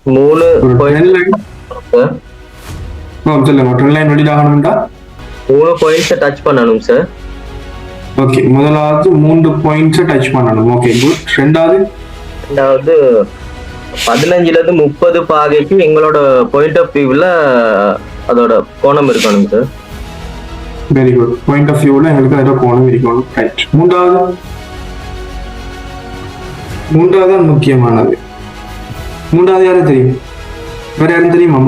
3 ஒரு trend line சொல்லுங்க. Trend line வெளியில ஆகணும்டா 3 பாயிண்ட்ஸ் டச் பண்ணணும் சார். ஓகே, முதலாவது 3 பாயிண்ட்ஸ் டச் பண்ணணும். Okay good. ரெண்டாவது 15ல இருந்து 30 பாகைக்கு எங்களோட பாயிண்ட் ஆஃப் வியூல அதோட கோணம் இருக்கணும் sir. Very good. Point of வியூல எங்களுக்கு அதோட கோணம் இருக்கணும். ரைட். மூன்றாவது முக்கியமானது. மூன்றாவது யாரும் தெரியும்? வேற யாரும் தெரியுமா?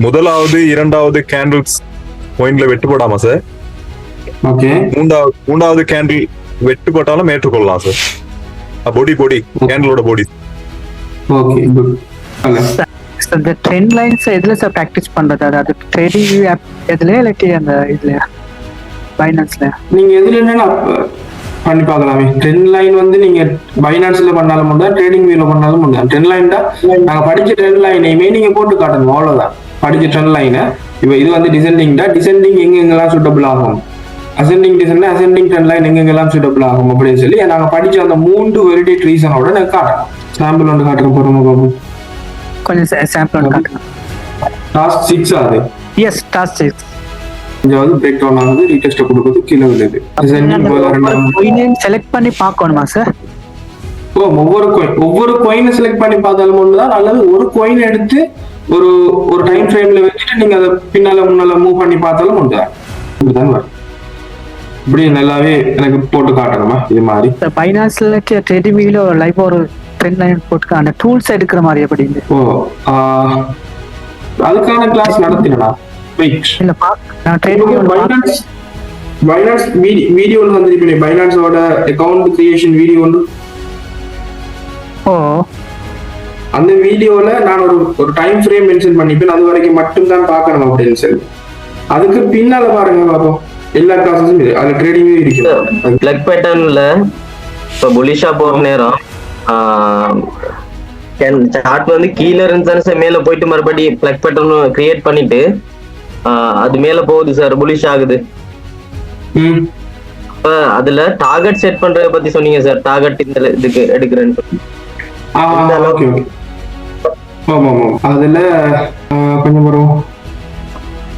முதலாவது இரண்டாவது கேண்டில்ஸ் பாயிண்ட்ல வெட்டு போடாமா சார்? ஓகே. மூன்றாவது கேண்டில் வெட்டு போட்டாலும் ஏற்றுக்கொள்ளலாம் சார். பொடி கேண்டிலோட பொடி. Okay good. இந்த ட்ரெண்ட் லைன்ஸ் எதுல சார் பிராக்டிஸ் பண்றது? அது ட்ரேடிங் வியூ ஆப் எதுலயா இல்லாட்டி அந்த இதுலயா பைனான்ஸ்ல? நீங்க எதுல என்னன்னா பண்ணி பார்க்கலாமே. ட்ரெண்ட் லைன் வந்து நீங்க பைனான்ஸ்ல பண்ணாலும் முடியாது, ட்ரேடிங் வியூல பண்ணாலும் முடியாது. ட்ரெண்ட் லைன் தான் நாங்க படிச்ச ட்ரெண்ட் லைனையுமே நீங்க போட்டு காட்டணும், அவ்வளவுதான். படிச்ச ட்ரெண்ட் லைனை இப்போ இது வந்து டிசெண்டிங் தான். டிசெண்டிங் எங்கெங்கெல்லாம் சூட்டபிள் ஆகும், ascending descend ascending trend line எங்கெங்கெல்லாம் சூட்டபிள் ஆகும் அப்படின்னு சொல்லி நாங்க படிச்ச அந்த 3 வெரிடேட் ரீசனோட நான் காட்டணும். சாம்பிள் ஒன்று காட்டுறேன் போறோம் பாபு. கொஞ்சம் சாம்பிள் காட்டுங்க. டாஸ்க் 6 ஆகுது. எஸ், டாஸ்க் 6 கொஞ்சம் பிரேக் டவுன் ஆகுது. ரீடெஸ்ட் கொடுக்குறது கீழே விழுது. செலக்ட் பண்ணி பார்க்கணுமா சார்? ஓ, ஒவ்வொரு காயினை செலக்ட் பண்ணி பார்த்தாலும் ஒண்ணுதான், அல்லது ஒரு காயின் எடுத்து ஒரு டைம் ஃப்ரேம்ல வச்சுட்டு நீங்க அதை பின்னால முன்னால மூவ் பண்ணி பார்த்தாலும் ஒண்ணுதான். இப்படிதான் வரும். இப்படி நல்லாவே எனக்கு போட்டு காட்டணுமா இது மாதிரி? பைனான்ஸ்ல ட்ரேடிங் வியூல லைவ் ஒரு ட்ரெண்ட் லைன் போட்டு அந்த டூல்ஸ் எடுக்கிற மாதிரி அப்படின்னு. ஓ, அதுக்கான கிளாஸ் நடத்தினா இல்ல நான் ட்ரேடிங் பைனான்ஸ் வீடியோல வந்து பைனான்ஸோட அக்கவுண்ட் கிரியேஷன் வீடியோ ஒன்று. ஓ, அந்த வீடியோல நான் ஒரு டைம் ஃப்ரேம் மென்ஷன் பண்ணிப்பேன். அது வரைக்கும் மட்டும்தான் பார்க்கணும் அப்படின்னு சொல்லி. அதுக்கு பின்னால பாருங்க பாப்போம், எல்லா கிளாஸஸும் அது ட்ரேடிங் இருக்கு. பிளக் பேட்டர்ன்ல இப்போ புலிஷா போற நேரம் சார்ட் வந்து கீழே இருந்துச்சு மேல போயிட்டு மறுபடியும் பிளக் பேட்டர்ன் கிரியேட் பண்ணிட்டு அது மேல போகுது சார், புலிஷ் ஆகுது. அதுல டார்கெட் செட் பண்றத பத்தி சொன்னீங்க சார். டார்கெட் இந்த இதுக்கு எடுக்கிறேன்னு. அதுல கொஞ்சம் வரும்